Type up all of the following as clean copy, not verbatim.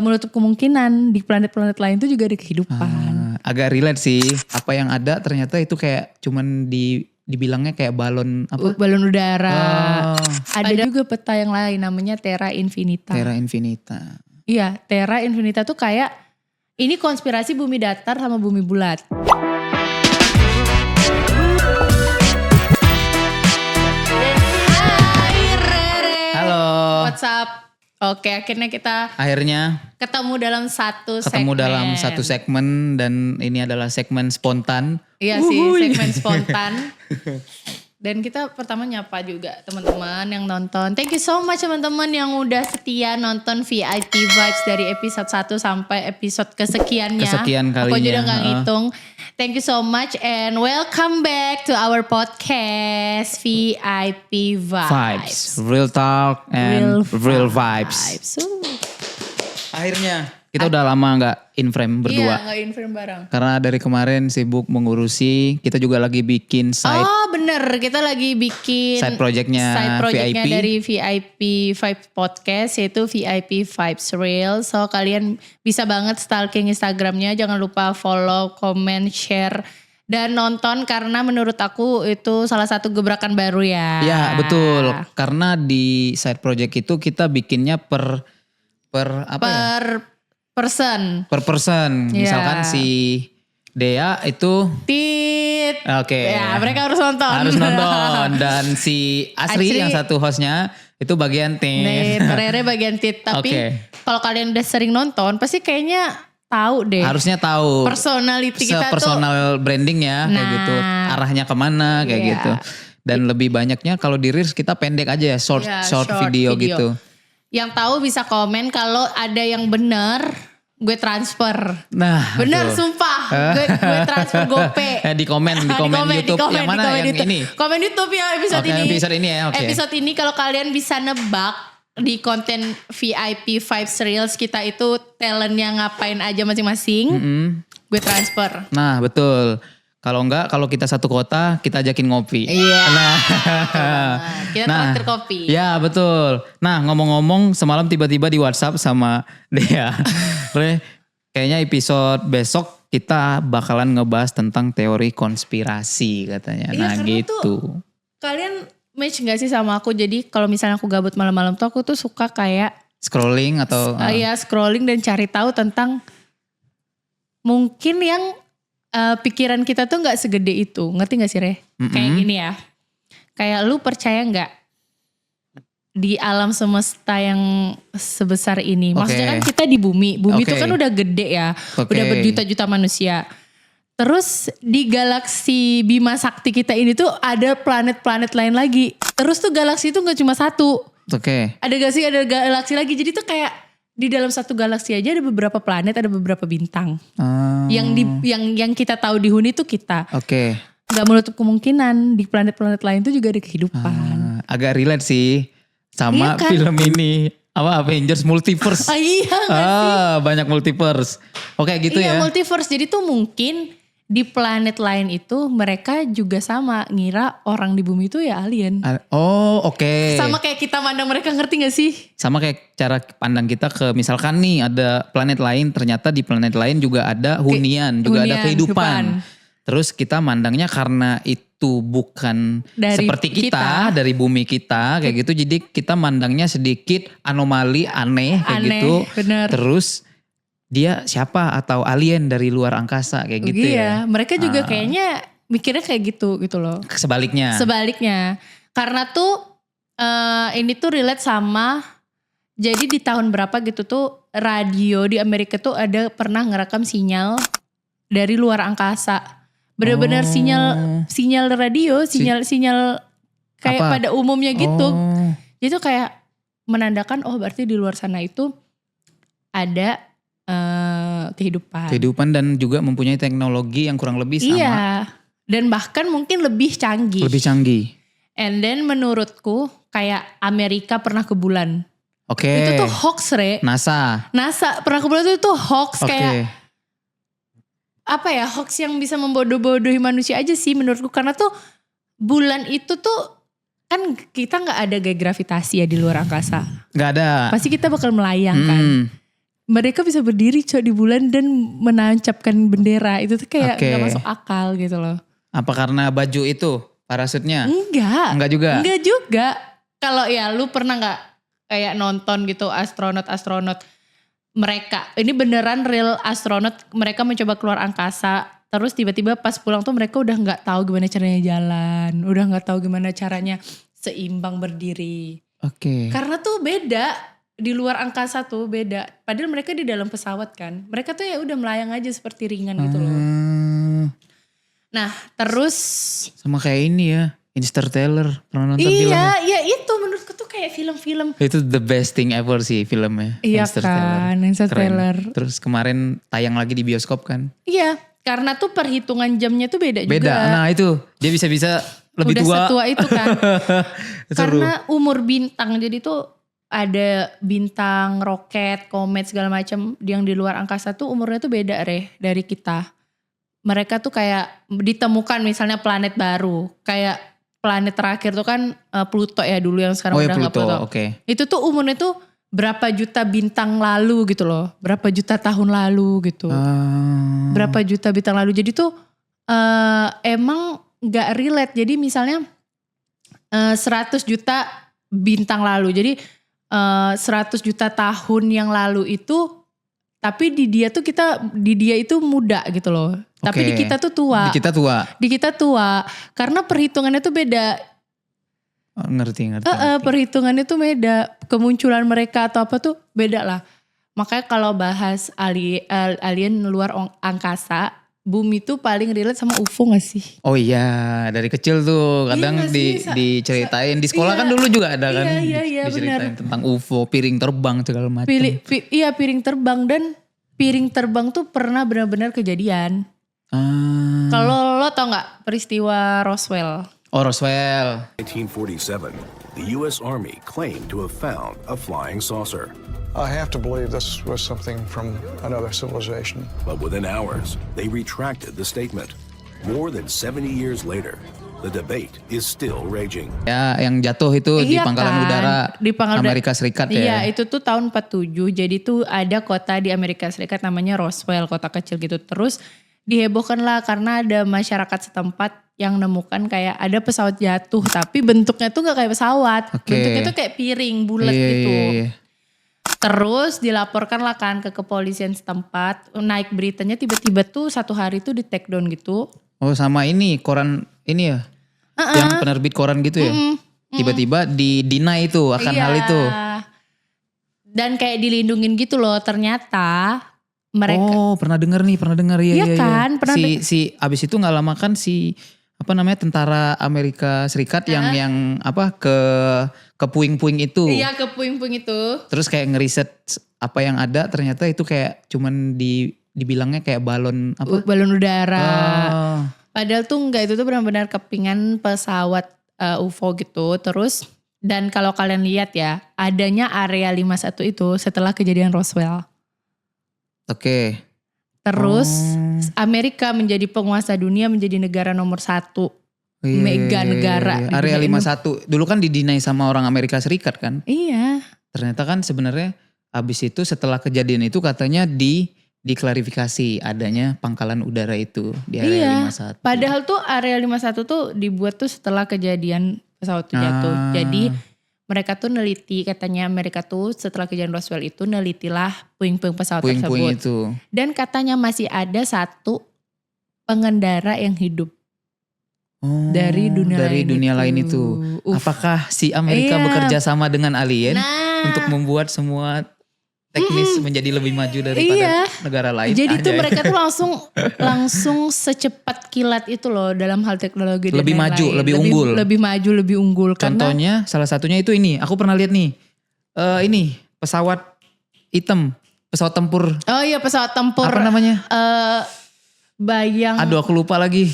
menutup kemungkinan di planet-planet lain itu juga ada kehidupan. Agak relate sih. Apa yang ada ternyata itu kayak cuman dibilangnya kayak balon apa? Balon udara. Ada juga peta yang lain namanya Terra Infinita. Terra Infinita. Iya, Terra Infinita tuh kayak ini konspirasi bumi datar sama bumi bulat. Hai Rere. Halo. What's up? Oke, akhirnya kita ketemu dalam satu segmen dan ini adalah segmen spontan. Iya sih, segmen spontan. Dan kita pertama nyapa juga teman-teman yang nonton. Thank you so much teman-teman yang udah setia nonton VIP Vibes dari episode 1 sampai episode kesekiannya. Kesekian kalinya. Aku juga gak ngitung. Thank you so much and welcome back to our podcast VIP Vibes. Real talk and real vibes. Akhirnya kita udah lama gak in frame berdua. Iya, gak in frame bareng. Karena dari kemarin sibuk mengurusi, kita juga lagi bikin side. Oh bener, kita lagi bikin side projectnya VIP. Dari VIP Vibes Podcast yaitu VIP Vibes Real. So kalian bisa banget stalking Instagramnya, jangan lupa follow, comment, share. Dan nonton karena menurut aku itu salah satu gebrakan baru ya. Ya betul, karena di side project itu kita bikinnya per person. Misalkan si Dea itu Oke. Ya, mereka harus nonton. Dan si Asri yang satu hostnya itu bagian tit. Rere bagian tit. Tapi kalau kalian udah sering nonton pasti kayaknya tahu deh. Harusnya tahu. Personality kita tuh. Personal branding ya kayak gitu. Arahnya kemana kayak gitu. Dan lebih banyaknya kalau di Reels kita pendek aja ya. Short video gitu. Yang tahu bisa komen kalau ada yang benar. Gue transfer. Nah, bener sumpah. Gue transfer GoPay. di komen YouTube yang mana yang YouTube. ini? Komen YouTube ya episode ini. Episode ini ya. Okay. Episode ini kalau kalian bisa nebak di konten VIP Vibes Reels kita itu talentnya ngapain aja masing-masing. Gue transfer. Nah betul. Kalau enggak, kalau kita satu kota, kita ajakin ngopi. Iya. Nah, kita traktir kopi. Ya betul. Nah ngomong-ngomong, semalam tiba-tiba di WhatsApp sama Dea, kayaknya episode besok kita bakalan ngebahas tentang teori konspirasi katanya. Iya, nah gitu. Tuh, kalian match gak sih sama aku? Jadi kalau misalnya aku gabut malam-malam tuh aku tuh suka kayak scrolling atau? Iya scrolling dan cari tahu tentang mungkin yang pikiran kita tuh gak segede itu. Ngerti gak sih Re? Kayak gini ya. Kayak lu percaya gak di alam semesta yang sebesar ini. Maksudnya kan kita di bumi. Bumi itu kan udah gede ya. Udah berjuta-juta manusia. Terus di galaksi Bima Sakti kita ini tuh ada planet-planet lain lagi. Terus tuh galaksi itu gak cuma satu. Ada galaksi lagi. Jadi tuh kayak di dalam satu galaksi aja ada beberapa planet, ada beberapa bintang. Yang kita tahu di Huni tuh kita. Gak menutup kemungkinan di planet-planet lain tuh juga ada kehidupan. Agak relate sih sama kan? Film ini. Avengers Multiverse. Banyak multiverse. Gitu ya. Iya multiverse. Jadi tuh mungkin di planet lain itu mereka juga sama ngira orang di bumi itu ya alien. Sama kayak kita mandang mereka, ngerti gak sih? Sama kayak cara pandang kita ke misalkan nih ada planet lain, ternyata di planet lain juga ada hunian, juga ada kehidupan. Terus kita mandangnya karena itu bukan seperti kita, dari bumi kita kayak gitu. Jadi kita mandangnya sedikit anomali, aneh kayak gitu. Bener. Terus dia siapa atau alien dari luar angkasa kayak gitu ya. Mereka juga kayaknya mikirnya kayak gitu loh. Sebaliknya. Karena tuh ini tuh relate sama, jadi di tahun berapa gitu tuh radio di Amerika tuh ada pernah ngerekam sinyal dari luar angkasa. Benar-benar sinyal radio, sinyal kayak pada umumnya gitu. Itu kayak menandakan berarti di luar sana itu ada kehidupan dan juga mempunyai teknologi yang kurang lebih sama. Iya. Dan bahkan mungkin lebih canggih. And then menurutku kayak Amerika pernah ke bulan. Itu tuh hoax Re. NASA pernah ke bulan itu hoax kayak hoax yang bisa membodoh-bodohi manusia aja sih menurutku. Karena tuh bulan itu tuh kan kita gak ada gaya gravitasi ya di luar angkasa. Gak ada. Pasti kita bakal melayang kan. mereka bisa berdiri di bulan dan menancapkan bendera. Itu tuh kayak gak masuk akal gitu loh. Apa karena baju itu parasutnya? Enggak juga. Enggak juga. Kalau ya lu pernah gak kayak nonton gitu astronot mereka, ini beneran real astronot, mereka mencoba keluar angkasa, terus tiba-tiba pas pulang tuh mereka udah gak tahu gimana caranya jalan, udah gak tahu gimana caranya seimbang berdiri. Karena tuh beda. Di luar angkasa tuh beda. Padahal mereka di dalam pesawat kan. Mereka tuh ya udah melayang aja seperti ringan gitu loh. Nah terus. Sama kayak ini ya. Interstellar. Pernah nonton filmnya? Iya itu menurutku tuh kayak film-film. Itu the best thing ever sih filmnya. Iya kan. Interstellar. Terus kemarin tayang lagi di bioskop kan. Iya. Karena tuh perhitungan jamnya tuh beda juga. Nah itu. Dia bisa-bisa lebih udah tua. Udah setua itu kan. Karena umur bintang. Jadi tuh. Ada bintang, roket, komet segala macam yang di luar angkasa tuh umurnya tuh beda dari kita. Mereka tuh kayak ditemukan misalnya planet baru. Kayak planet terakhir tuh kan Pluto ya dulu yang sekarang udah gak Pluto. Itu tuh umurnya tuh berapa juta bintang lalu gitu loh. Berapa juta tahun lalu gitu. Berapa juta bintang lalu. Jadi tuh emang gak relate. Jadi misalnya 100 juta bintang lalu. Jadi 100 juta tahun yang lalu itu, tapi di dia itu muda gitu loh. Tapi di kita tuh tua. Di kita tua. Karena perhitungannya tuh beda. Ngerti. Perhitungannya tuh beda. Kemunculan mereka atau apa tuh beda lah. Makanya kalau bahas alien luar angkasa, bumi tuh paling relate sama UFO gak sih? Oh iya, dari kecil tuh kadang diceritain. Di sekolah kan dulu juga ada kan. Iya diceritain tentang UFO, piring terbang segala macam. Iya piring terbang, dan piring terbang tuh pernah benar-benar kejadian. Kalau lo tau gak peristiwa Roswell? Oh Roswell. 1947, the US Army claimed to have found a flying saucer. I have to believe this was something from another civilization. But within hours, they retracted the statement. More than 70 years later, the debate is still raging. Ya, yang jatuh itu di pangkalan udara di Amerika Serikat ya. Iya, itu tuh tahun 47. Jadi tuh ada kota di Amerika Serikat namanya Roswell, kota kecil gitu. Terus dihebohkan lah karena ada masyarakat setempat yang nemukan kayak ada pesawat jatuh, tapi bentuknya tuh gak kayak pesawat. Bentuknya tuh kayak piring bulat gitu. Terus dilaporkan lah kan ke kepolisian setempat, naik beritanya tiba-tiba tuh satu hari tuh di take down gitu. Oh sama ini koran ini ya, yang penerbit koran gitu ya, tiba-tiba di-deny itu akan hal itu. Dan kayak dilindungin gitu loh ternyata mereka. Oh pernah dengar ya. Iya kan. Si abis itu gak lama kan tentara Amerika Serikat yang ke puing-puing itu. Iya ke puing-puing itu. Terus kayak ngeriset apa yang ada, ternyata itu kayak cuman dibilangnya kayak balon apa? Balon udara. Padahal tuh enggak, itu tuh benar-benar kepingan pesawat UFO gitu. Terus dan kalau kalian lihat ya, adanya area 51 itu setelah kejadian Roswell. Terus Amerika menjadi penguasa dunia, menjadi negara nomor 1. Mega negara. Area 51. Dulu kan didinai sama orang Amerika Serikat kan. Iya. Ternyata kan sebenarnya abis itu setelah kejadian itu katanya diklarifikasi adanya pangkalan udara itu di area 51. Padahal tuh area 51 tuh dibuat tuh setelah kejadian pesawat itu jatuh. Jadi mereka tuh neliti, katanya Amerika tuh setelah kejadian Roswell itu nelitilah puing-puing pesawat tersebut. Itu. Dan katanya masih ada satu pengendara yang hidup. Dari dunia lain itu. Apakah si Amerika bekerja sama dengan alien untuk membuat semua teknis menjadi lebih maju daripada negara lain? Jadi tuh mereka tuh langsung secepat kilat itu loh dalam hal teknologi. Lebih maju, lebih unggul. Lebih maju, lebih unggul. Contohnya salah satunya itu ini. Aku pernah lihat nih. Ini pesawat hitam, pesawat tempur. Oh iya pesawat tempur. Apa namanya? Bayang. Aduh aku lupa lagi.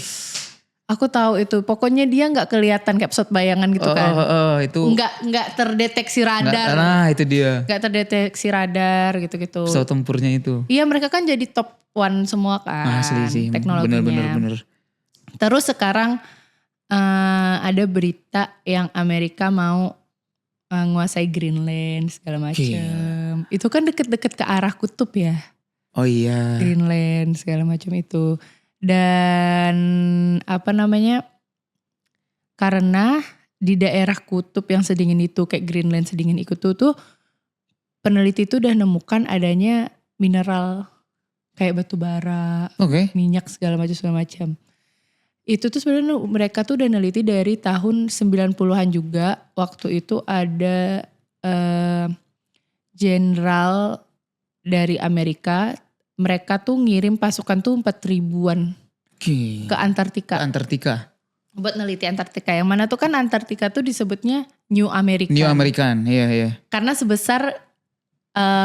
Aku tahu itu. Pokoknya dia nggak kelihatan kayak pesawat bayangan gitu kan. Itu. Nggak terdeteksi radar. Nah itu dia. Nggak terdeteksi radar gitu-gitu. Pesawat tempurnya itu. Iya mereka kan jadi top 1 semua kan. Asli sih. Teknologinya. Bener. Terus sekarang ada berita yang Amerika mau menguasai Greenland segala macam. Itu kan deket-deket ke arah kutub ya. Oh iya. Greenland segala macam itu. Dan karena di daerah kutub yang sedingin itu kayak Greenland sedingin itu tuh peneliti itu udah nemukan adanya mineral kayak batu bara, minyak segala macam. Itu tuh sebenarnya mereka tuh udah neliti dari tahun 90-an juga. Waktu itu ada jenderal dari Amerika, mereka tuh ngirim pasukan tuh 4.000-an ke Antartika. Buat neliti Antartika. Yang mana tuh kan Antartika tuh disebutnya New America. New American, iya. Karena sebesar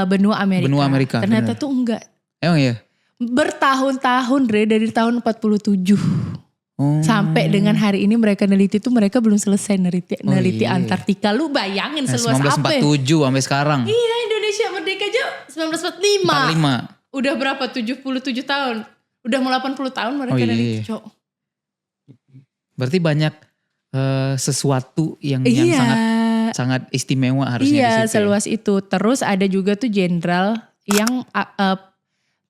benua Amerika. Ternyata bener. Tuh enggak. Emang iya? Bertahun-tahun dari tahun 47. Sampai dengan hari ini mereka neliti tuh mereka belum selesai neliti Antartika. Lu bayangin seluas apa? 1947 sampai sekarang. Iya, Indonesia merdeka aja 1945. Udah berapa? 77 tahun. Udah mau 80 tahun mereka neliti, Cok. Berarti banyak sesuatu yang sangat istimewa harusnya di situ. Iya, seluas itu. Terus ada juga tuh jenderal yang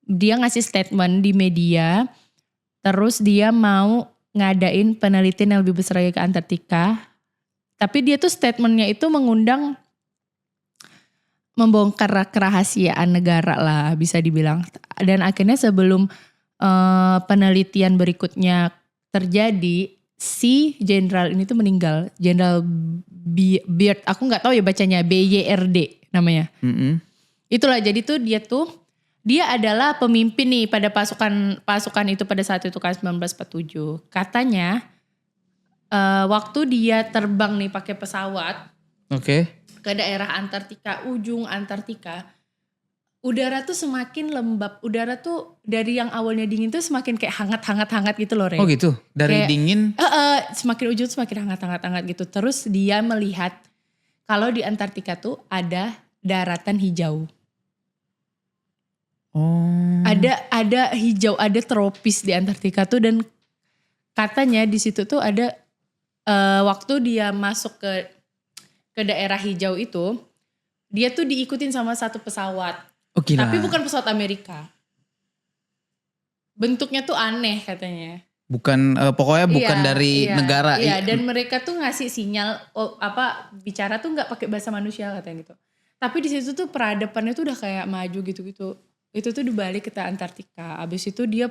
dia ngasih statement di media. Terus dia mau ngadain penelitian yang lebih besar lagi ke Antartika. Tapi dia tuh statementnya itu mengundang membongkar kerahasiaan negara lah bisa dibilang. Dan akhirnya sebelum penelitian berikutnya terjadi, si jenderal ini tuh meninggal. Jenderal Byrd, aku gak tahu ya bacanya, BYRD namanya. Itulah, jadi tuh dia adalah pemimpin nih pada pasukan itu pada saat itu kan 1947. Katanya waktu dia terbang nih pakai pesawat ke daerah Antartika, ujung Antartika, udara tuh semakin lembab. Udara tuh dari yang awalnya dingin tuh semakin kayak hangat gitu loh, Re. Oh gitu, dari kayak, dingin? Semakin ujung semakin hangat gitu. Terus dia melihat kalau di Antartika tuh ada daratan hijau. Oh. Ada hijau, ada tropis di Antartika tuh, dan katanya di situ tuh ada waktu dia masuk ke daerah hijau itu, dia tuh diikutin sama satu pesawat. Oh, gila. Tapi bukan pesawat Amerika. Bentuknya tuh aneh katanya. Bukan pokoknya bukan dari negara. Iya, dan mereka tuh ngasih sinyal bicara tuh nggak pakai bahasa manusia katanya gitu. Tapi di situ tuh peradabannya tuh udah kayak maju gitu-gitu. Itu tuh dibalik ke Antartika. Abis itu dia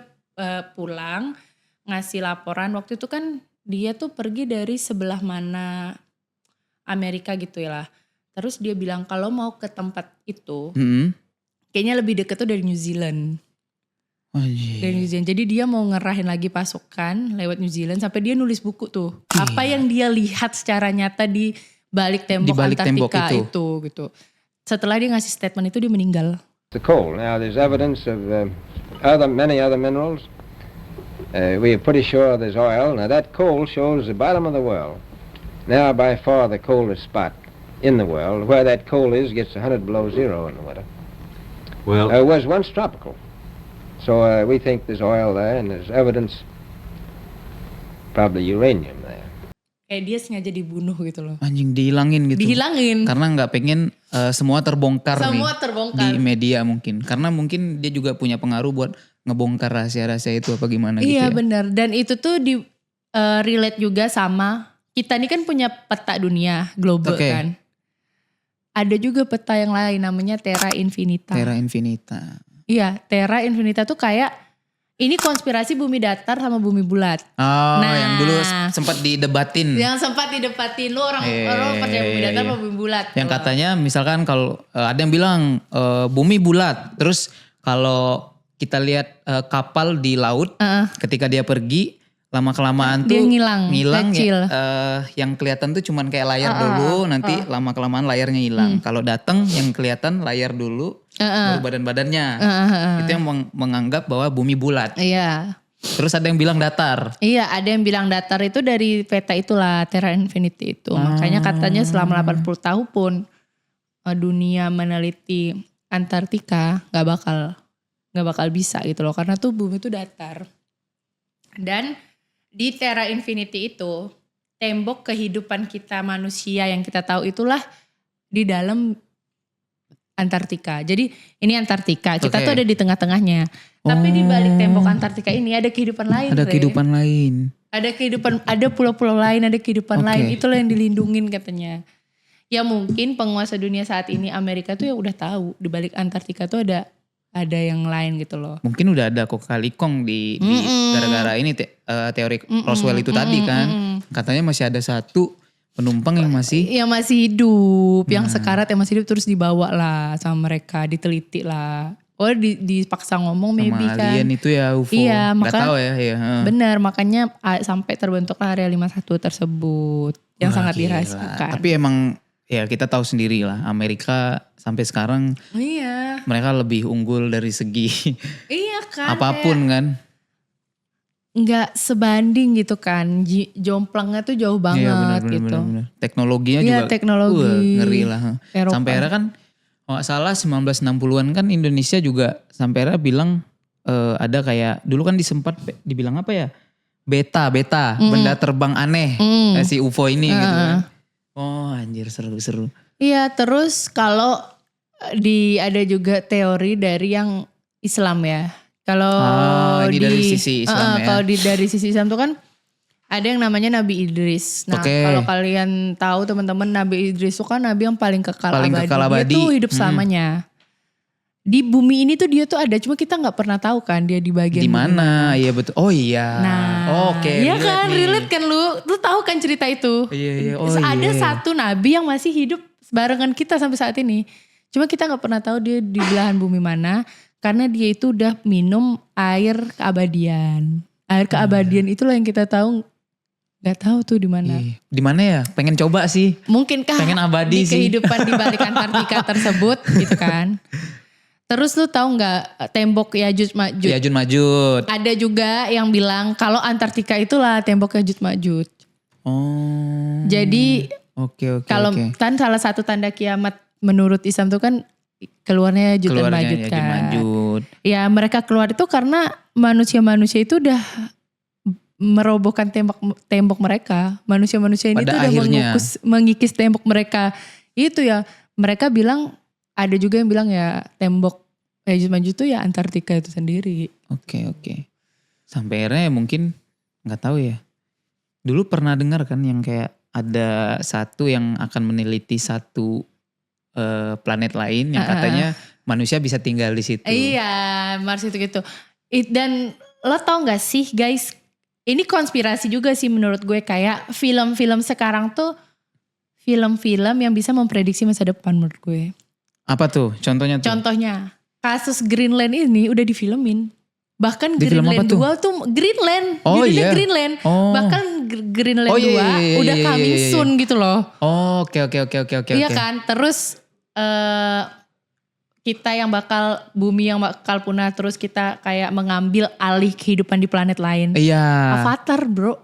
pulang ngasih laporan. Waktu itu kan dia tuh pergi dari sebelah mana Amerika gitu ya lah. Terus dia bilang kalau mau ke tempat itu kayaknya lebih deket tuh dari New Zealand. Dari New Zealand. Jadi dia mau ngerahin lagi pasukan lewat New Zealand sampai dia nulis buku tuh. Apa yang dia lihat secara nyata di balik tembok Antartika itu gitu. Setelah dia ngasih statement itu dia meninggal. The coal. Now there's evidence of many other minerals. We are pretty sure there's oil. Now that coal shows the bottom of the world. Now by far the coldest spot in the world. Where that coal is gets 100 below zero in the winter. Well, it was once tropical. So we think there's oil there, and there's evidence probably uranium there. Kayak dia sengaja dibunuh gitu loh. Anjing, dihilangin gitu. Dihilangin. Karena gak pengen semua terbongkar terbongkar di media mungkin. Karena mungkin dia juga punya pengaruh buat ngebongkar rahasia-rahasia itu apa gimana gitu ya. Iya benar, dan itu tuh di relate juga sama, kita ini kan punya peta dunia global kan. Ada juga peta yang lain namanya Terra Infinita. Terra Infinita. Iya, Terra Infinita tuh kayak ini konspirasi bumi datar sama bumi bulat. Oh, yang dulu sempat didebatin. Lu orang percaya bumi datar sama bumi bulat. Yang katanya misalkan kalau ada yang bilang bumi bulat, terus kalau kita lihat kapal di laut ketika dia pergi lama-kelamaan tuh dia ngilang ya, yang kelihatan tuh cuman kayak layar dulu, nanti lama-kelamaan layarnya hilang. Kalau datang yang kelihatan layar dulu, baru badan-badannya. Itu yang menganggap bahwa bumi bulat. Iya. Terus ada yang bilang datar. Iya, ada yang bilang datar itu dari peta itulah, Terra Infinity itu. Makanya katanya selama 80 tahun pun dunia meneliti Antartika gak bakal bisa gitu loh, karena tuh bumi itu datar. Dan di Terra Infinity itu, tembok kehidupan kita manusia yang kita tahu itulah di dalam Antartika. Jadi ini Antartika, kita Oke. tuh ada di tengah-tengahnya. Tapi di balik tembok Antartika ini ada kehidupan lain. Ada Re. kehidupan lain. Ada kehidupan, ada pulau-pulau lain, ada kehidupan Oke. lain. Itulah yang dilindungin katanya. Ya mungkin penguasa dunia saat ini Amerika tuh ya udah tahu di balik Antartika tuh ada yang lain gitu loh. Mungkin udah ada kokalikong di gara-gara ini teori Roswell itu tadi kan. Katanya masih ada satu penumpang yang masih Yang masih hidup, yang Nah. sekarat yang masih hidup terus dibawa lah sama mereka, diteliti lah. Oh dipaksa ngomong sama maybe kan. alien itu ya UFO. Iya, Nggak maka- tahu ya. Iya. Benar, makanya sampai terbentuklah Area 51 tersebut yang Wah, sangat gila. dirahasiakan. Tapi emang ya kita tahu sendiri lah Amerika sampai sekarang Iya, mereka lebih unggul dari segi iya kan. apapun kan. Nggak sebanding gitu kan, jomplangnya tuh jauh banget Iya benar gitu. benar. Teknologinya Iya, juga teknologi. ngeri lah. Eropa. Sampai akhirnya kan kalau nggak salah 1960-an kan Indonesia juga sampai akhirnya bilang ada kayak dulu kan dibilang apa ya? Beta, benda terbang aneh si UFO ini gitu kan. Oh anjir seru-seru. Iya, terus kalau ada juga teori dari yang Islam ya. Kalau ini dari sisi Islam ya. Kalau dari sisi Islam tuh kan ada yang namanya Nabi Idris. Nah, Oke. kalau kalian tahu teman-teman, Nabi Idris itu kan nabi yang paling kekal Paling abadi. kekal abadi. Dia tuh hidup selamanya. Di bumi ini tuh dia tuh ada, cuma kita nggak pernah tahu kan dia di bagian Di bumi mana? Iya betul. Oh iya. Nah, Oke. iya kan, nih. relate kan lu tahu kan cerita itu. Iya iya. Oh Ada iya. satu nabi yang masih hidup barengan kita sampai saat ini. Cuma kita nggak pernah tahu dia di belahan bumi mana, karena dia itu udah minum air keabadian. Air keabadian itulah yang kita tahu, nggak tahu tuh di mana. Iya. Di mana ya? Pengen coba sih. Mungkinkah Pengen abadi di sih. kehidupan di balik Antartika tersebut gitu kan. Terus lu tahu nggak tembok Yajuj Majuj? Yajud Majud. Ada juga yang bilang kalau Antartika itulah tembok Yajuj Majuj. Oh. Jadi Oke. kalau kan salah satu tanda kiamat menurut Islam itu kan keluarnya Yajuj dan keluarnya Majuj Yajud kan. Majud. Ya mereka keluar itu karena manusia-manusia itu udah merobohkan tembok mereka. Manusia-manusia ini Pada tuh udah akhirnya. mengikis tembok mereka. Itu ya mereka bilang, ada juga yang bilang ya tembok Yajuj Majuj itu ya Antartika itu sendiri. Oke. Sampai akhirnya mungkin nggak tahu ya. Dulu pernah dengar kan yang kayak ada satu yang akan meneliti satu planet lain yang katanya manusia bisa tinggal di situ. Iya, Mars itu gitu. Dan lo tau gak sih guys, ini konspirasi juga sih menurut gue, kayak film-film sekarang tuh film-film yang bisa memprediksi masa depan menurut gue. Apa tuh? Contohnya tuh? Contohnya, kasus Greenland ini udah difilmin. Bahkan Di film apa Greenland tuh? 2 tuh Greenland, Oh, judulnya iya. Greenland. Oh. Bahkan Greenland Oh, 2 iya, udah iya, coming iya. soon gitu loh. Oh, oke. Iya kan, terus kita yang bumi yang bakal punah, terus kita kayak mengambil alih kehidupan di planet lain. Iya. Avatar bro.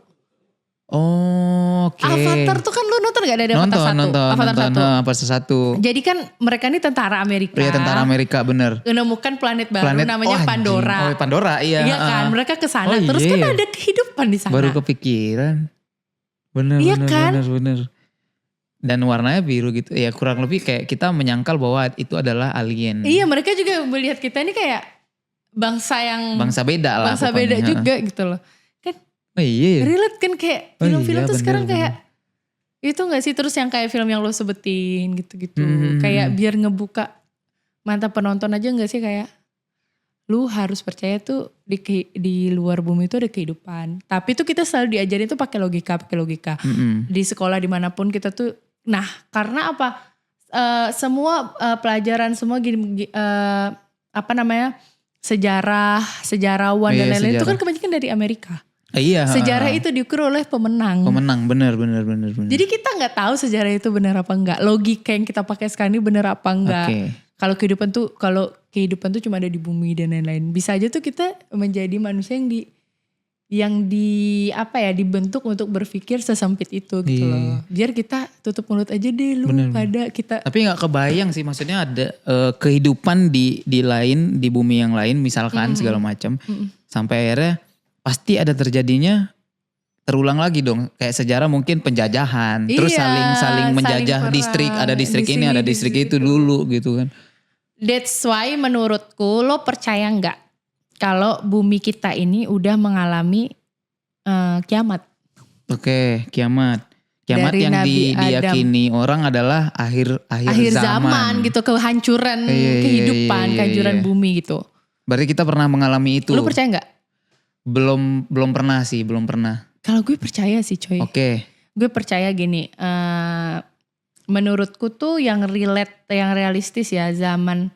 Oh, oke. Avatar tuh kan lu nonton gak dari Avatar 1? Avatar 1. Avatar 1. Jadi kan mereka ini tentara Amerika. Pria tentara Amerika bener. Menemukan planet baru namanya anjing. Pandora. Oh Pandora iya. Iya kan, mereka ke sana. Oh, Terus iya. kan ada kehidupan di sana. Baru kepikiran. Bener, Iya bener, kan? bener. Dan warnanya biru gitu. Ya kurang lebih kayak kita menyangkal bahwa itu adalah alien. Iya, mereka juga melihat kita ini kayak bangsa yang Bangsa beda lah. bangsa pokoknya. beda juga gitu loh. Kan Oh iya. relate kan kayak Oh film-film iya, tuh bener, sekarang bener. kayak itu gak sih, terus yang kayak film yang lo sebutin gitu-gitu. Hmm. Kayak biar ngebuka mata penonton aja gak sih, kayak lu harus percaya tuh di luar bumi itu ada kehidupan. Tapi tuh kita selalu diajarin tuh pakai logika. Mm-mm. Di sekolah dimanapun kita tuh, nah karena apa? Semua pelajaran semua gini, sejarawan Iya, dan lain-lain itu sejarah. kan kebanyakan dari Amerika. Iya. Sejarah itu diukur oleh pemenang. Pemenang bener. Jadi kita nggak tahu sejarah itu benar apa enggak. Logika yang kita pakai sekarang ini benar apa enggak. Oke. Kalau kehidupan tuh cuma ada di bumi dan lain-lain. Bisa aja tuh kita menjadi manusia yang dibentuk untuk berpikir sesempit itu gitu Iya. loh. Biar kita tutup mulut aja deh lu Bener. pada kita. Tapi nggak kebayang sih, maksudnya ada kehidupan di lain, di bumi yang lain misalkan segala macam. Sampai akhirnya pasti ada terjadinya terulang lagi dong. Kayak sejarah mungkin penjajahan, terus Iya, saling menjajah saling distrik, perang. ada distrik Di ini, sini, ada di distrik situ. itu dulu gitu kan. That's why menurutku lo percaya nggak kalau bumi kita ini udah mengalami kiamat. Oke, kiamat. Kiamat Dari yang Nabi diyakini orang adalah akhir zaman gitu, kehancuran kehidupan, kehancuran bumi gitu. Berarti kita pernah mengalami itu. Lo percaya nggak? Belum pernah sih, belum pernah. Kalau gue percaya sih coy. Oke. Gue percaya gini, menurutku tuh yang relate, yang realistis ya zaman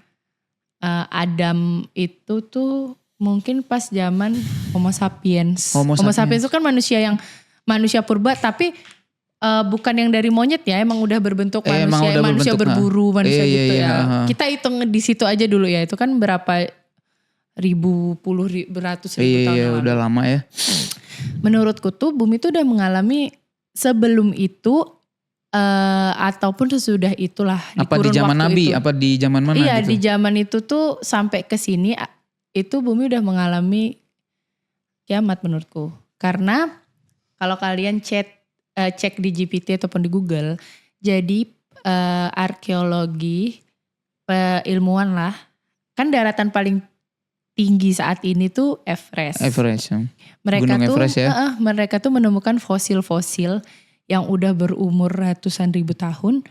Adam itu tuh mungkin pas zaman Homo sapiens. Homo sapiens itu kan manusia purba tapi bukan yang dari monyet ya, emang udah berbentuk manusia, manusia berburu, manusia gitu ya. Kita hitung di situ aja dulu ya, itu kan berapa beratus ribu tahun yang lalu. Udah lama ya. Menurutku tuh bumi tuh udah mengalami sebelum itu ataupun sesudah itulah di Apa di kurun zaman waktu Nabi? itu. Apa di zaman mana Iya, gitu? di zaman itu tuh sampai ke sini itu bumi udah mengalami kiamat menurutku. Karena kalau kalian cek di GPT ataupun di Google, jadi arkeologi, ilmuwan lah, kan daratan paling tinggi saat ini tuh Everest. Everest. Mereka Gunung tuh, Everest ya. mereka tuh menemukan fosil-fosil yang udah berumur ratusan ribu tahun.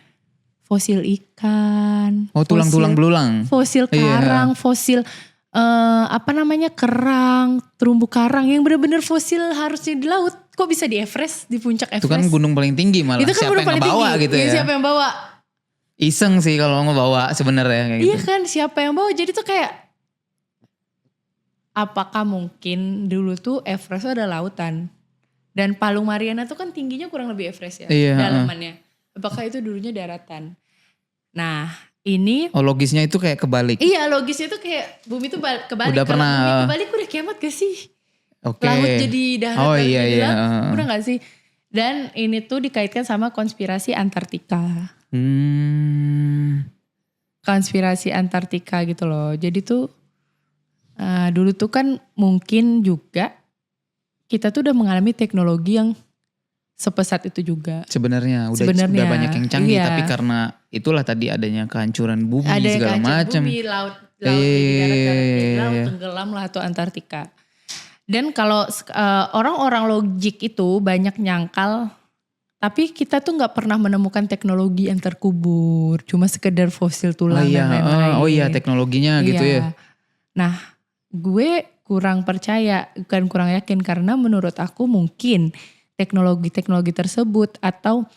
Fosil ikan. Oh, tulang-tulang belulang. Fosil karang, fosil kerang, terumbu karang yang benar-benar fosil harusnya di laut. Kok bisa di Everest, di puncak Everest? Itu kan gunung paling tinggi malah. Itu kan siapa gunung yang paling ngebawa tinggi. gitu ya? Siapa yang bawa? Iseng sih kalau ngebawa sebenarnya kayak Iya gitu. kan, siapa yang bawa? Jadi tuh kayak, apakah mungkin dulu tuh Everest ada lautan? Dan Palung Mariana tuh kan tingginya kurang lebih Everest ya, dalamannya. Apakah itu dulunya daratan? Nah ini. Oh, logisnya itu kayak kebalik. Iya, logisnya tuh kayak bumi tuh kebalik. Udah Kalau pernah. bumi kebalik udah kiamat gak sih? Oke. Laut jadi darat. Oh iya. Udah gak sih? Dan ini tuh dikaitkan sama konspirasi Antartika. Konspirasi Antartika gitu loh. Jadi tuh dulu tuh kan mungkin juga kita tuh udah mengalami teknologi yang sepesat itu juga. Sebenarnya udah banyak yang canggih, tapi karena itulah tadi adanya kehancuran bumi segala macam. Bumi, laut jadi laut tenggelam lah atau Antartika. Dan kalau orang-orang logik itu banyak nyangkal, tapi kita tuh nggak pernah menemukan teknologi yang terkubur, cuma sekedar fosil tulang dan lain-lain. Oh iya, teknologinya gitu ya. Nah, gue kurang percaya, bukan kurang yakin, karena menurut aku mungkin teknologi-teknologi tersebut atau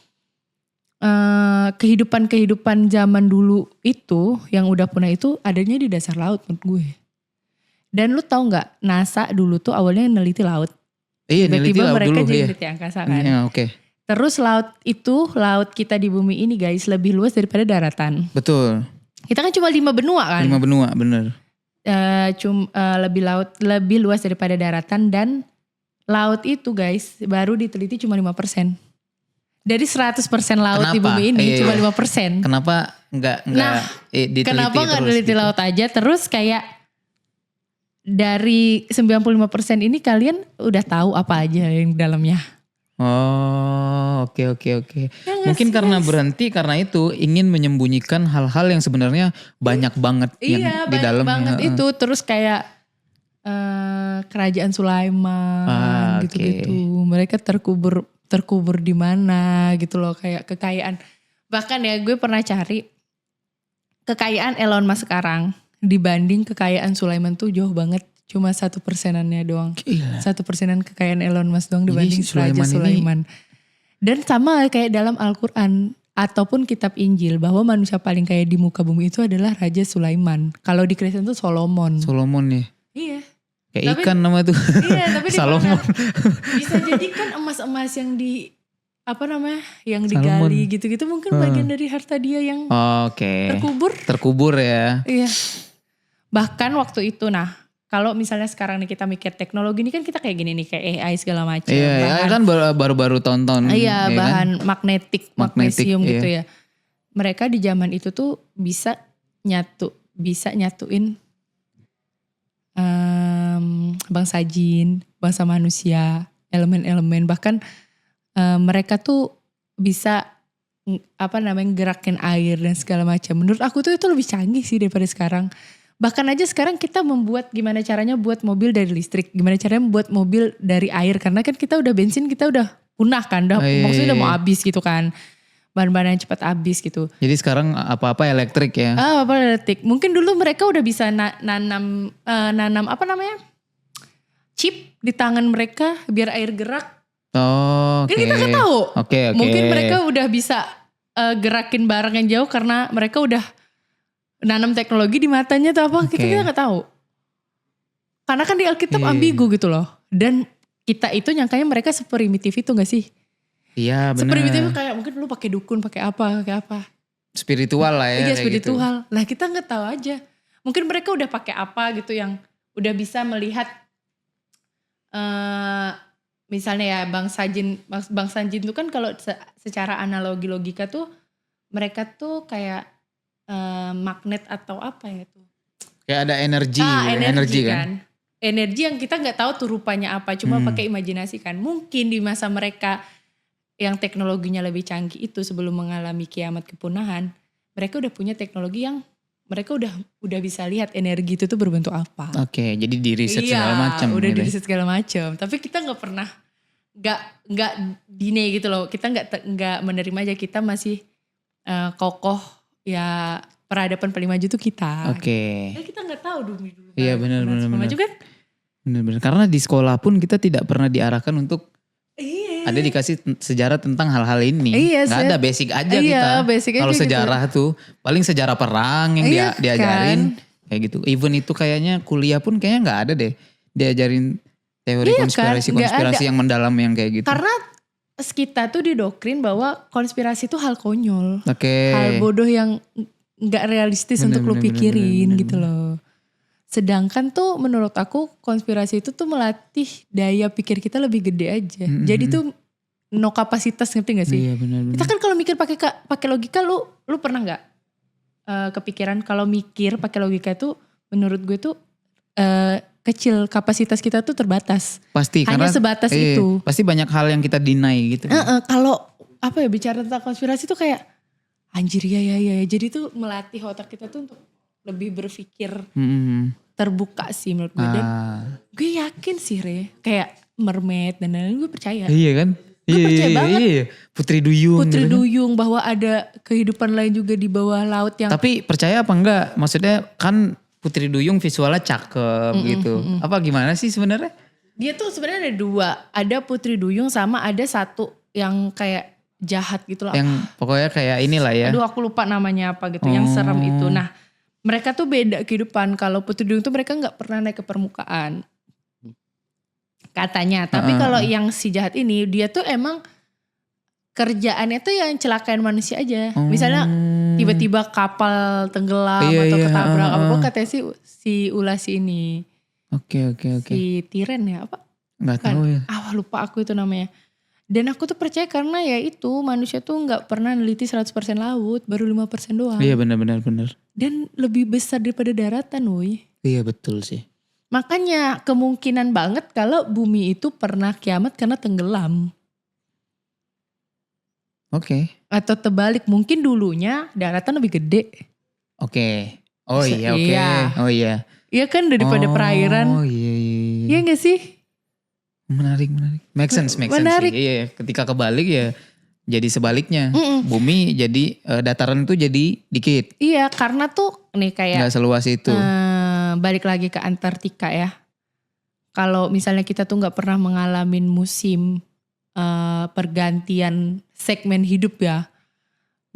kehidupan-kehidupan zaman dulu itu yang udah punah itu adanya di dasar laut menurut gue. Dan lu tahu nggak, NASA dulu tuh awalnya neliti laut. Iya, neliti laut Tiba-tiba mereka dulu. jadi neliti angkasa kan. Iya, oke. Terus laut kita di bumi ini guys lebih luas daripada daratan. Betul. Kita kan cuma 5 benua kan. 5 benua, bener. Lebih luas daripada daratan, dan laut itu guys baru diteliti cuma 5%. Dari 100% laut di bumi ini cuma 5%. Kenapa enggak diteliti? Kenapa enggak diteliti gitu? Laut aja, terus kayak dari 95% ini kalian udah tahu apa aja yang di dalamnya. Oh, oke. Ya, mungkin karena berhenti karena itu ingin menyembunyikan hal-hal yang sebenarnya banyak banget yang di dalam. Iya, banget itu. Terus kayak kerajaan Sulaiman gitu-gitu. Mereka terkubur di mana gitu loh, kayak kekayaan. Bahkan ya gue pernah cari kekayaan Elon Musk sekarang dibanding kekayaan Sulaiman tuh jauh banget. Cuma 1%-annya doang. 1% kekayaan Elon Musk doang dibanding Raja Sulaiman. Dan sama kayak dalam Al-Quran ataupun kitab Injil, bahwa manusia paling kaya di muka bumi itu adalah Raja Sulaiman. Kalau di Kristen tuh Solomon. Solomon ya? Iya. Kayak ikan nama tuh. Iya, tapi Salomon. Bisa jadi kan emas-emas yang yang digali gitu-gitu mungkin bagian dari harta dia yang terkubur ya. Iya. Bahkan waktu itu, kalau misalnya sekarang nih kita mikir teknologi ini kan kita kayak gini nih, kayak AI segala macam. Iya, AI kan baru-baru tonton. Iya, bahan kan? magnesium gitu ya. Mereka di zaman itu tuh bisa nyatuin bangsa jin, bangsa manusia, elemen-elemen. Bahkan mereka tuh bisa gerakin air dan segala macam. Menurut aku tuh itu lebih canggih sih daripada sekarang. Bahkan aja sekarang kita membuat gimana caranya buat mobil dari listrik, gimana caranya membuat mobil dari air, karena kan kita udah bensin kita udah punah kan, maksudnya udah mau habis gitu kan. Bahan-bahan yang cepat habis gitu. Jadi sekarang apa-apa elektrik ya? Apa elektrik. Mungkin dulu mereka udah bisa nanam chip di tangan mereka biar air gerak. Oh, Kan kita nggak tahu. Oke. Mungkin mereka udah bisa gerakin barang yang jauh karena mereka udah nanam teknologi di matanya atau apa. Kita nggak tahu. Karena kan di Alkitab ambigu gitu loh. Dan kita itu nyangkanya mereka seprimitif itu gak sih? Iya benar. Seprimitif kayak mungkin lu pakai dukun, pakai apa. Spiritual lah ya. Iya kayak spiritual. Gitu. Lah kita nggak tahu aja. Mungkin mereka udah pakai apa gitu yang udah bisa melihat. Misalnya ya bangsa jin itu kan kalau secara analogi logika tuh mereka tuh kayak magnet atau apa ya tuh. Kayak ada energi kan. Energi yang kita nggak tahu tuh rupanya apa. Cuma pakai imajinasi kan. Mungkin di masa mereka yang teknologinya lebih canggih itu sebelum mengalami kiamat kepunahan, mereka udah punya teknologi yang mereka udah bisa lihat energi itu tuh berbentuk apa. Oke, jadi di riset segala macam. Udah gitu. di riset segala macam. Tapi kita nggak pernah nggak dine gitu loh. Kita nggak menerima aja, kita masih kokoh ya, peradaban paling maju tuh kita. Oke. Ya, kita nggak tahu dulu. Iya benar. Maju kan? Benar. Karena di sekolah pun kita tidak pernah diarahkan untuk ada dikasih sejarah tentang hal-hal ini. Iya, gak ada, basic aja kita. Kalau sejarah tuh paling sejarah perang yang diajarin kan? Kayak gitu. Even itu kayaknya kuliah pun kayaknya gak ada deh diajarin teori konspirasi yang mendalam yang kayak gitu. Karena kita tuh didoktrin bahwa konspirasi itu hal konyol. Oke. Hal bodoh yang gak realistis untuk lo pikirin gitu loh. Sedangkan tuh menurut aku konspirasi itu tuh melatih daya pikir kita lebih gede aja. Jadi tuh no kapasitas, ngerti gak sih? Iya benar. Kita kan kalau mikir pakai logika, lu pernah nggak kepikiran kalau mikir pakai logika itu menurut gue tuh kecil, kapasitas kita tuh terbatas. Pasti hanya karena sebatas itu. Pasti banyak hal yang kita deny gitu. Kalau bicara tentang konspirasi tuh kayak anjir ya. Jadi tuh melatih otak kita tuh untuk lebih berpikir terbuka sih menurut gue. Dan gue yakin sih kayak mermaid dan lain-lain, gue percaya. Iya kan? Gue percaya banget. Iya. Putri Duyung gitu Duyung bahwa ada kehidupan lain juga di bawah laut yang. Tapi percaya apa enggak? Maksudnya kan Putri Duyung visualnya cakep gitu. Apa gimana sih sebenarnya? Dia tuh sebenarnya ada dua. Ada Putri Duyung sama ada satu yang kayak jahat gitu lah. Yang pokoknya kayak inilah ya. Aduh aku lupa namanya apa gitu. Yang serem itu. Nah mereka tuh beda kehidupan. Kalau Putri Duyung tuh mereka gak pernah naik ke permukaan. Katanya. Tapi kalau yang si jahat ini, dia tuh emang kerjaannya tuh yang celakain manusia aja. Misalnya tiba-tiba kapal tenggelam atau ketabrak. Apa katanya si ulas ini. Oke. Si Tiren ya apa? Gak tahu ya. Lupa aku itu namanya. Dan aku tuh percaya karena ya itu manusia tuh gak pernah neliti 100% laut. Baru 5% doang. Iya benar. Dan lebih besar daripada daratan woy. Iya betul sih. Makanya kemungkinan banget kalau bumi itu pernah kiamat karena tenggelam. Oke. Atau terbalik, mungkin dulunya daratan lebih gede. Oke. Oh iya oke. Iya. Oh iya. Iya kan daripada perairan. Oh iya. Iya gak sih? Menarik. Make sense sih. Iya, ketika kebalik ya jadi sebaliknya. Bumi jadi dataran itu jadi dikit. Iya, karena tuh nih kayak Gak seluas itu. Balik lagi ke Antartika ya. Kalau misalnya kita tuh gak pernah mengalami musim pergantian segmen hidup ya.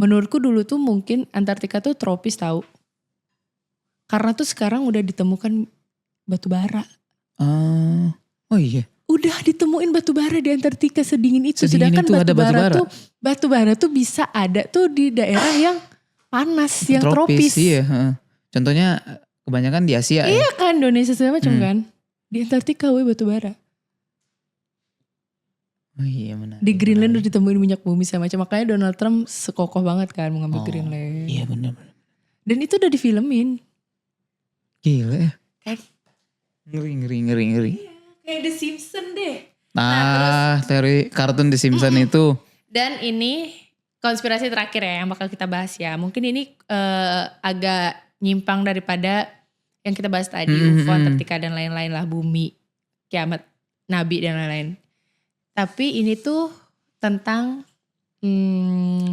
Menurutku dulu tuh mungkin Antartika tuh tropis tahu. Karena tuh sekarang udah ditemukan batu bara. Oh iya. Udah ditemuin batu bara di Antartika sedingin itu. Sedingin sedangkan itu ada batu bara tuh bisa ada tuh di daerah yang panas, yang tropis. Iya. Contohnya kebanyakan di Asia iya kan, Indonesia segala macam kan. Di Antartika batu bara. Oh iya benar. Di Greenland udah ditemuin minyak bumi segala macam. Makanya Donald Trump sekokoh banget kan mengambil Greenland. Iya benar. Dan itu udah difilmin. Gila ya. Kayak Ngeri. kayak The Simpsons deh. Teori kartun The Simpsons itu. Dan ini konspirasi terakhir ya yang bakal kita bahas ya. Mungkin ini agak nyimpang daripada yang kita bahas tadi, UFO, Antartika dan lain-lain lah, bumi, kiamat, nabi dan lain-lain. Tapi ini tuh tentang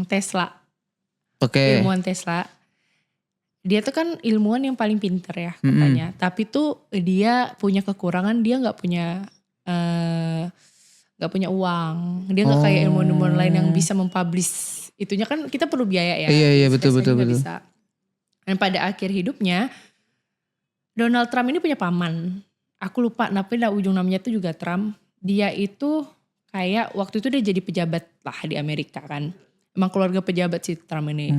Tesla. Oke. Ilmuwan Tesla. Dia tuh kan ilmuwan yang paling pinter ya katanya. Tapi tuh dia punya kekurangan, dia nggak punya uang. Dia nggak kayak ilmuwan-ilmuwan lain yang bisa mempublish itunya, kan kita perlu biaya ya. Iya betul. Bisa. Dan pada akhir hidupnya Donald Trump ini punya paman. Aku lupa tapi ujung namanya tuh juga Trump. Dia itu kayak waktu itu dia jadi pejabat lah di Amerika kan. Emang keluarga pejabat si Trump ini.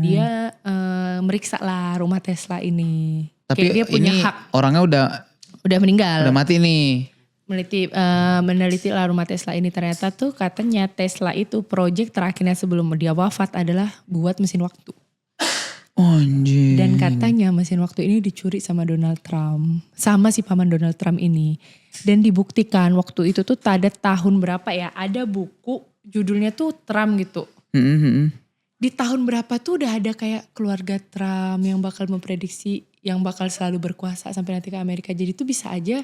Dia meriksa lah rumah Tesla ini. Tapi kayak dia punya ini hak. Orangnya udah meninggal. Udah mati nih. Meneliti lah rumah Tesla ini, ternyata tuh katanya Tesla itu project terakhirnya sebelum dia wafat adalah buat mesin waktu. Anjir. Dan katanya mesin waktu ini dicuri sama Donald Trump. Sama si paman Donald Trump ini. Dan dibuktikan waktu itu tuh ada tahun berapa ya, ada buku judulnya tuh Trump gitu. Di tahun berapa tuh udah ada kayak keluarga Trump yang bakal memprediksi yang bakal selalu berkuasa sampai nanti ke Amerika. Jadi tuh bisa aja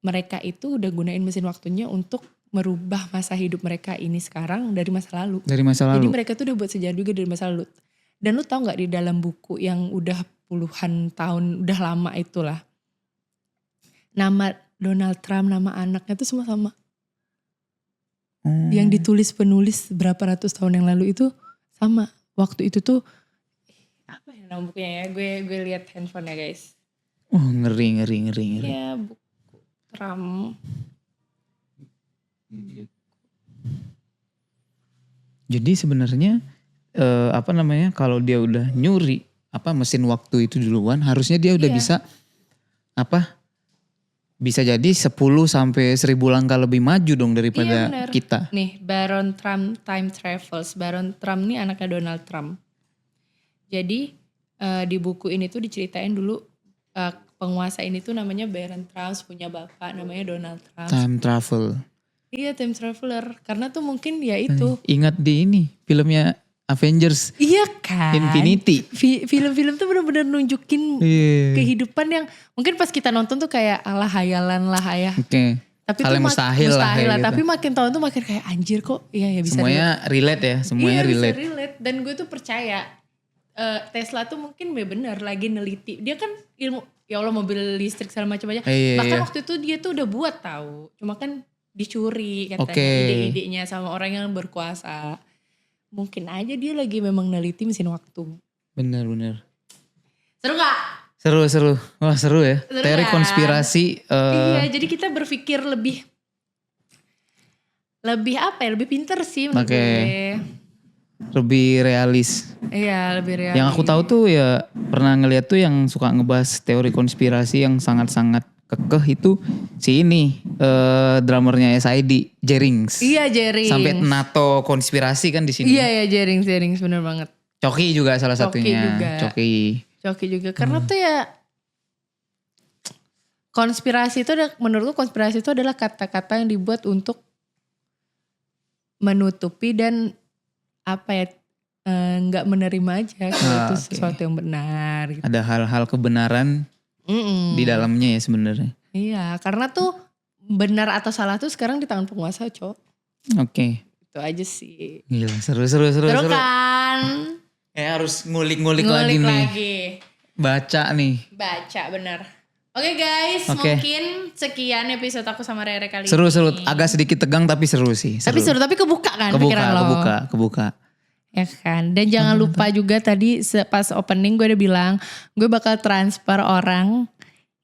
mereka itu udah gunain mesin waktunya untuk merubah masa hidup mereka ini sekarang dari masa lalu. Dari masa lalu. Jadi mereka tuh udah buat sejarah juga dari masa lalu. Dan lu tahu gak di dalam buku yang udah puluhan tahun, udah lama itulah. Nama Donald Trump, nama anaknya tuh semua sama. Yang ditulis penulis berapa ratus tahun yang lalu itu sama. Waktu itu tuh, apa ya nama bukunya ya? Gue lihat handphone ya guys. Oh ngeri. Ya buku Trump. Jadi sebenarnya kalau dia udah nyuri mesin waktu itu duluan, harusnya dia udah bisa bisa jadi 10 sampai 1000 langkah lebih maju dong daripada kita. Nih, Baron Trump Time Travels. Baron Trump nih anaknya Donald Trump. Jadi di buku ini tuh diceritain dulu penguasa ini tuh namanya Baron Trump, punya bapak namanya Donald Trump. Time travel. Iya, time traveler. Karena tuh mungkin ya itu. Ingat di ini filmnya Avengers. Iya kan. Infinity. Film-film tuh benar-benar nunjukin kehidupan yang mungkin pas kita nonton tuh kayak ala hayalan lah ya. Oke. Tapi hal yang mustahil lah. Gitu. Tapi makin tahun tuh makin kayak anjir kok. Iya ya bisa. Semuanya relate ya. Semuanya relate. Bisa relate. Dan gue tuh percaya Tesla tuh mungkin benar lagi neliti. Dia kan ilmu, ya Allah mobil listrik segala macam aja. Bahkan waktu itu dia tuh udah buat tahu. Cuma kan dicuri katanya ide-idenya sama orang yang berkuasa. Mungkin aja dia lagi memang neliti mesin waktu. Bener. Seru gak? Seru. Wah seru ya. Seru teori kan? konspirasi. Iya, jadi kita berpikir lebih lebih pinter sih menurut gue. Lebih realis. Iya, lebih realis. Yang aku tahu tuh ya pernah ngeliat tuh yang suka ngebahas teori konspirasi yang sangat-sangat kekeh itu si ini drummernya SID, Jerings. Iya, Jerings. Sampai NATO konspirasi kan di sini. Iya, Jerings bener banget. Coki juga salah satunya. Coki juga. Karena tuh ya konspirasi itu menurutku konspirasi itu adalah kata-kata yang dibuat untuk menutupi dan nggak menerima aja kalau itu sesuatu yang benar. Gitu. Ada hal-hal kebenaran di dalamnya ya sebenarnya. Iya, karena tuh benar atau salah tuh sekarang di tangan penguasa, Cok. Oke. Itu aja sih. Gila, seru. Seru kan? Harus ngulik lagi nih. Baca bener. Oke guys, mungkin sekian episode aku sama Rere kali ini. Seru. Agak sedikit tegang tapi seru sih. Tapi kebuka kan pikiran lo. Kebuka. Ya kan. Dan jangan lupa juga tadi pas opening gue udah bilang gue bakal transfer orang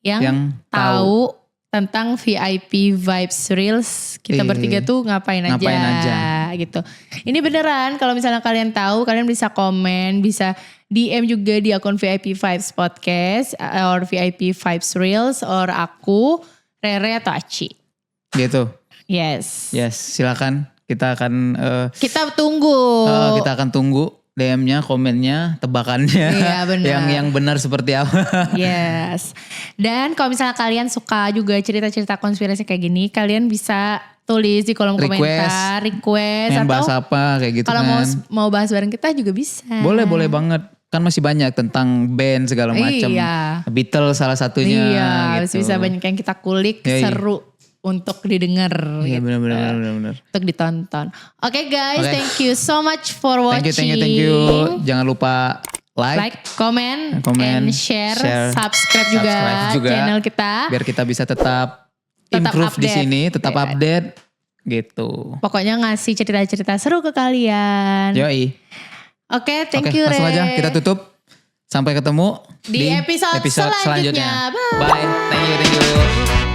yang tahu tentang VIP Vibes Reels. Kita bertiga tuh ngapain aja gitu. Ini beneran kalau misalnya kalian tahu, kalian bisa komen, bisa DM juga di akun VIP Vibes Podcast or VIP Vibes Reels or aku, Rere atau Aci. Gitu. Yes, silakan. Kita akan kita tunggu. Kita akan tunggu DM-nya, komennya, tebakannya. Iya, benar. yang benar seperti apa. Yes. Dan kalau misalnya kalian suka juga cerita-cerita konspirasi kayak gini, kalian bisa tulis di kolom Request. komentar, request Yang bahas atau apa kayak gitu kalau kan. mau bahas bareng kita juga bisa. Boleh banget. Kan masih banyak tentang band segala macam. Iya. Beatles salah satunya Iya, gitu. bisa banyak yang kita kulik, Yoi. seru untuk didengar. Iya gitu. benar. Untuk ditonton. Oke guys, Oke. thank you so much for watching. Thank you. Jangan lupa like, comment, and share, subscribe juga channel kita. biar kita bisa tetap improve di update. sini, tetap Iya. update gitu. Pokoknya ngasih cerita-cerita seru ke kalian. Yoi. Oke, thank Oke, you langsung Re. aja kita tutup. Sampai ketemu Di episode selanjutnya. Bye. Bye. Thank you.